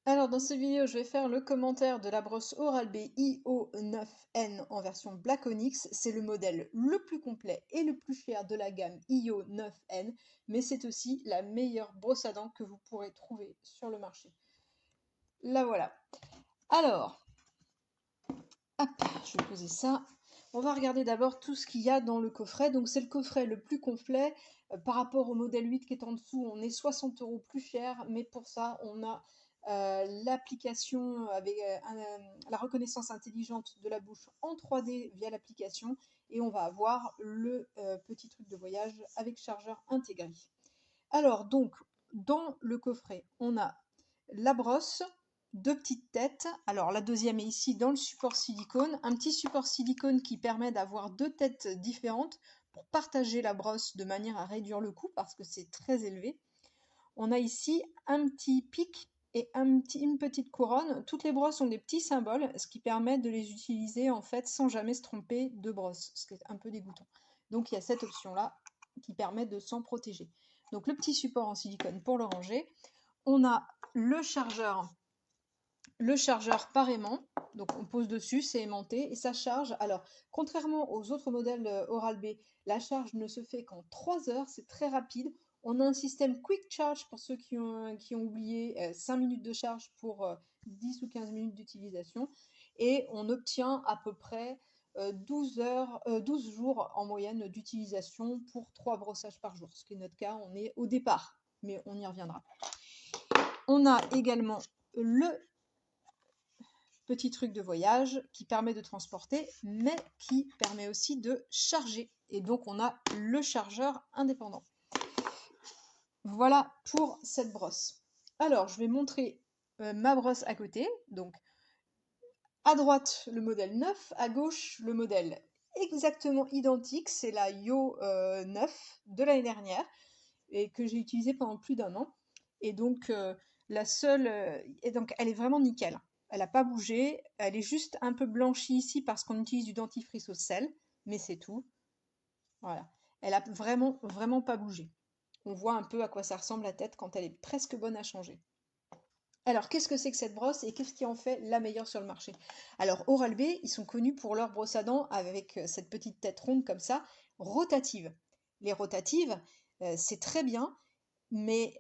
Alors dans cette vidéo, je vais faire le commentaire de la brosse Oral-B IO9N en version Black Onyx. C'est le modèle le plus complet et le plus cher de la gamme IO9N, mais c'est aussi la meilleure brosse à dents que vous pourrez trouver sur le marché. La voilà. Alors, hop, je vais poser ça. On va regarder d'abord tout ce qu'il y a dans le coffret. Donc c'est le coffret le plus complet. Par rapport au modèle 8 qui est en dessous, on est 60 € plus cher, mais pour ça, on a l'application avec la reconnaissance intelligente de la bouche en 3D via l'application, et on va avoir le petit truc de voyage avec chargeur intégré. Alors donc, dans le coffret, on a la brosse, deux petites têtes. Alors la deuxième est ici dans le support silicone, un petit support silicone qui permet d'avoir deux têtes différentes pour partager la brosse de manière à réduire le coût parce que c'est très élevé. On a ici un petit pic et une petite couronne. Toutes les brosses ont des petits symboles, ce qui permet de les utiliser en fait sans jamais se tromper de brosse, ce qui est un peu dégoûtant. Donc il y a cette option-là qui permet de s'en protéger. Donc le petit support en silicone pour le ranger. On a le chargeur par aimant. Donc on pose dessus, c'est aimanté et ça charge. Alors contrairement aux autres modèles Oral-B, la charge ne se fait qu'en 3 heures, c'est très rapide. On a un système Quick Charge pour ceux qui ont oublié 5 minutes de charge pour 10 ou 15 minutes d'utilisation. Et on obtient à peu près 12 jours en moyenne d'utilisation pour 3 brossages par jour. Ce qui est notre cas, on est au départ, mais on y reviendra. On a également le petit truc de voyage qui permet de transporter, mais qui permet aussi de charger. Et donc on a le chargeur indépendant. Voilà pour cette brosse. Alors je vais montrer ma brosse à côté. Donc à droite le modèle 9, à gauche le modèle exactement identique, c'est la Yo 9 de l'année dernière et que j'ai utilisé pendant plus d'1 an. Et donc la seule, et donc elle est vraiment nickel. Elle n'a pas bougé, elle est juste un peu blanchie ici parce qu'on utilise du dentifrice au sel, mais c'est tout. Voilà, elle a vraiment vraiment pas bougé. On voit un peu à quoi ça ressemble la tête quand elle est presque bonne à changer. Alors, qu'est-ce que c'est que cette brosse et qu'est-ce qui en fait la meilleure sur le marché? Alors, Oral-B, ils sont connus pour leur brosse à dents avec cette petite tête ronde comme ça, rotative. Les rotatives, c'est très bien, mais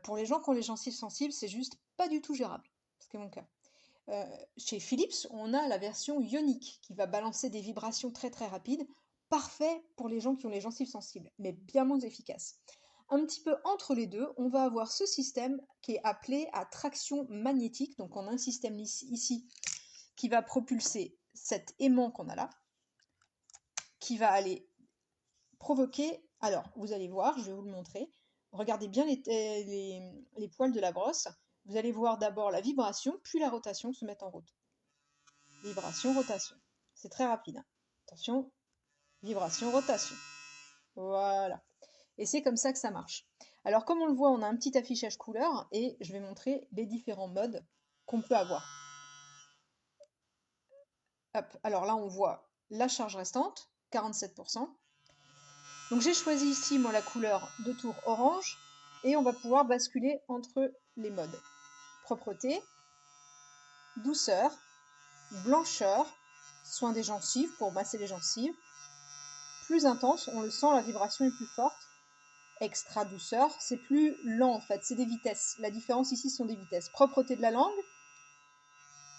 pour les gens qui ont les gencives sensibles, c'est juste pas du tout gérable, ce qui est mon cas. Chez Philips, on a la version ionique qui va balancer des vibrations très très rapides, parfait pour les gens qui ont les gencives sensibles, mais bien moins efficace. Un petit peu entre les deux, on va avoir ce système qui est appelé à traction magnétique. Donc on a un système ici qui va propulser cet aimant qu'on a là, qui va aller provoquer, alors vous allez voir, je vais vous le montrer, regardez bien les poils de la brosse, vous allez voir d'abord la vibration, puis la rotation se mettre en route. Vibration, rotation. C'est très rapide. Attention, vibration, rotation. Voilà. Et c'est comme ça que ça marche. Alors comme on le voit, on a un petit affichage couleur et je vais montrer les différents modes qu'on peut avoir. Hop. Alors là, on voit la charge restante, 47%. Donc j'ai choisi ici, moi, la couleur de tour orange et on va pouvoir basculer entre les modes. Propreté, douceur, blancheur, soin des gencives pour masser les gencives, plus intense, on le sent, la vibration est plus forte, extra douceur, c'est plus lent en fait, c'est des vitesses. La différence ici sont des vitesses. Propreté de la langue,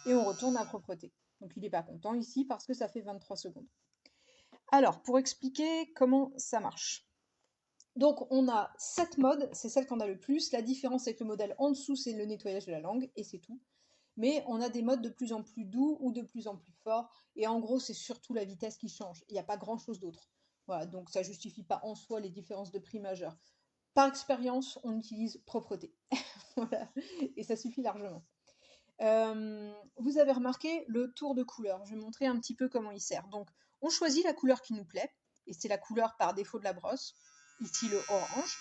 et on retourne à propreté. Donc il n'est pas content ici parce que ça fait 23 secondes. Alors, pour expliquer comment ça marche. Donc on a 7 modes, c'est celle qu'on a le plus. La différence avec le modèle en dessous, c'est le nettoyage de la langue, et c'est tout. Mais on a des modes de plus en plus doux ou de plus en plus forts, et en gros, c'est surtout la vitesse qui change. Il n'y a pas grand-chose d'autre. Voilà, donc ça ne justifie pas en soi les différences de prix majeures. Par expérience, on utilise propreté. Voilà, et ça suffit largement. Vous avez remarqué le tour de couleur. Je vais montrer un petit peu comment il sert. Donc, on choisit la couleur qui nous plaît, et c'est la couleur par défaut de la brosse. Ici, le orange.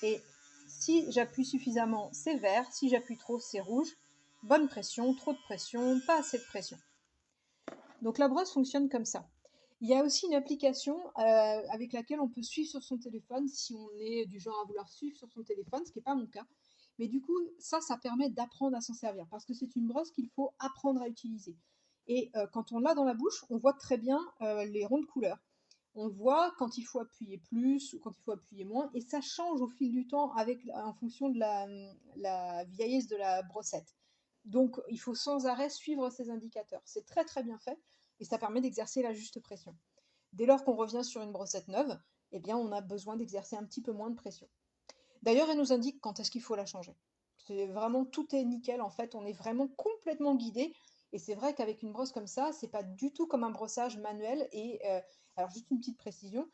Et si j'appuie suffisamment, c'est vert. Si j'appuie trop, c'est rouge. Bonne pression, trop de pression, pas assez de pression. Donc la brosse fonctionne comme ça. Il y a aussi une application avec laquelle on peut suivre sur son téléphone si on est du genre à vouloir suivre sur son téléphone, ce qui n'est pas mon cas. Mais du coup, ça permet d'apprendre à s'en servir parce que c'est une brosse qu'il faut apprendre à utiliser. Et quand on l'a dans la bouche, on voit très bien les ronds de couleur. On voit quand il faut appuyer plus ou quand il faut appuyer moins, et ça change au fil du temps en fonction de la vieillesse de la brossette. Donc, il faut sans arrêt suivre ces indicateurs. C'est très très bien fait et ça permet d'exercer la juste pression. Dès lors qu'on revient sur une brossette neuve, eh bien, on a besoin d'exercer un petit peu moins de pression. D'ailleurs, elle nous indique quand est-ce qu'il faut la changer. C'est vraiment, tout est nickel en fait, on est vraiment complètement guidé. Et c'est vrai qu'avec une brosse comme ça, c'est pas du tout comme un brossage manuel. Et alors, juste une petite précision,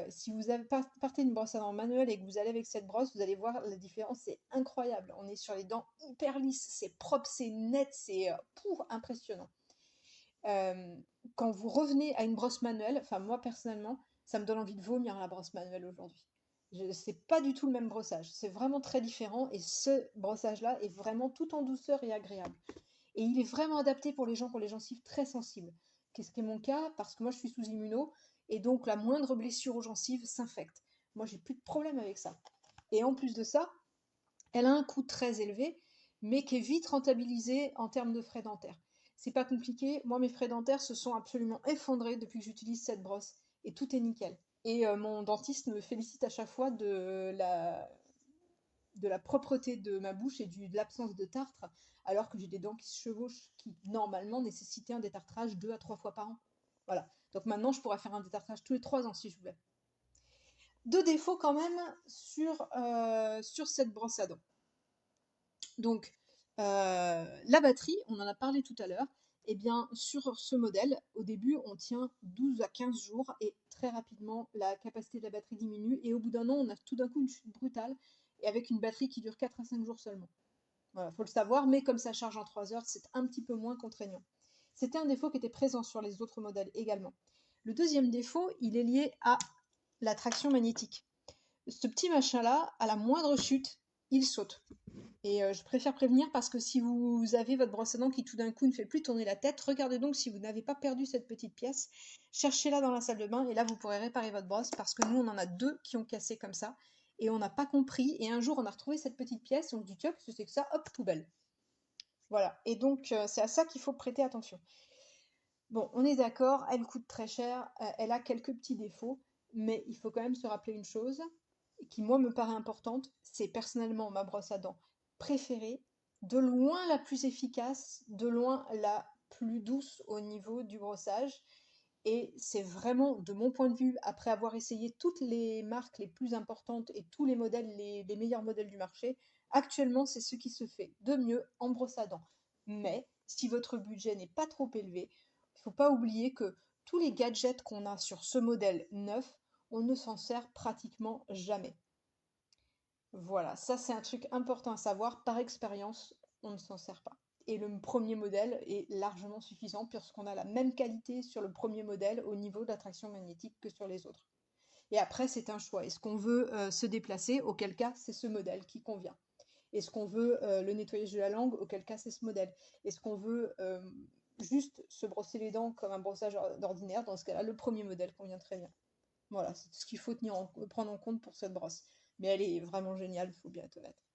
si vous partez d'une brosse à dents manuelle et que vous allez avec cette brosse, vous allez voir la différence, c'est incroyable. On est sur les dents hyper lisses, c'est propre, c'est net, c'est impressionnant. Euh, Quand vous revenez à une brosse manuelle, enfin moi personnellement, ça me donne envie de vomir la brosse manuelle aujourd'hui. C'est pas du tout le même brossage, c'est vraiment très différent et ce brossage-là est vraiment tout en douceur et agréable. Et il est vraiment adapté pour les gens qui ont les gencives très sensibles. Qu'est-ce qui est mon cas? Parce que moi je suis sous immuno et donc la moindre blessure aux gencives s'infecte. Moi j'ai plus de problème avec ça. Et en plus de ça, elle a un coût très élevé, mais qui est vite rentabilisé en termes de frais dentaires. C'est pas compliqué, moi mes frais dentaires se sont absolument effondrés depuis que j'utilise cette brosse, et tout est nickel. Et mon dentiste me félicite à chaque fois de la propreté de ma bouche et de l'absence de tartre, alors que j'ai des dents qui se chevauchent, qui normalement nécessitaient un détartrage 2 à 3 fois par an. Voilà. Donc maintenant, je pourrais faire un détartrage tous les 3 ans si je voulais. Deux défauts quand même sur cette brosse à dents. Donc, la batterie, on en a parlé tout à l'heure. Eh bien, sur ce modèle, au début, on tient 12 à 15 jours et très rapidement, la capacité de la batterie diminue. Et au bout d'un an, on a tout d'un coup une chute brutale et avec une batterie qui dure 4 à 5 jours seulement. Voilà, faut le savoir, mais comme ça charge en 3 heures, c'est un petit peu moins contraignant. C'était un défaut qui était présent sur les autres modèles également. Le deuxième défaut, il est lié à la traction magnétique. Ce petit machin-là, à la moindre chute, il saute. Et je préfère prévenir parce que si vous avez votre brosse à dents qui tout d'un coup ne fait plus tourner la tête, regardez donc si vous n'avez pas perdu cette petite pièce, cherchez-la dans la salle de bain et là vous pourrez réparer votre brosse parce que nous on en a deux qui ont cassé comme ça et on n'a pas compris et un jour on a retrouvé cette petite pièce et on se dit tiens qu'est-ce que c'est que ça, hop poubelle. Voilà, et donc c'est à ça qu'il faut prêter attention. Bon, on est d'accord, elle coûte très cher, elle a quelques petits défauts, mais il faut quand même se rappeler une chose qui, moi, me paraît importante, c'est personnellement ma brosse à dents préférée, de loin la plus efficace, de loin la plus douce au niveau du brossage. Et c'est vraiment, de mon point de vue, après avoir essayé toutes les marques les plus importantes et tous les modèles, les meilleurs modèles du marché, actuellement, c'est ce qui se fait de mieux en brosse à dents. Mais si votre budget n'est pas trop élevé, il ne faut pas oublier que tous les gadgets qu'on a sur ce modèle neuf, on ne s'en sert pratiquement jamais. Voilà, ça c'est un truc important à savoir. Par expérience, on ne s'en sert pas. Et le premier modèle est largement suffisant puisqu'on a la même qualité sur le premier modèle au niveau d'attraction magnétique que sur les autres. Et après, c'est un choix. Est-ce qu'on veut se déplacer? Auquel cas, c'est ce modèle qui convient. Est-ce qu'on veut le nettoyage de la langue? Auquel cas, c'est ce modèle. Est-ce qu'on veut juste se brosser les dents comme un brossage d'ordinaire? Dans ce cas-là, le premier modèle convient très bien. Voilà, c'est ce qu'il faut prendre en compte pour cette brosse. Mais elle est vraiment géniale, il faut bien être honnête.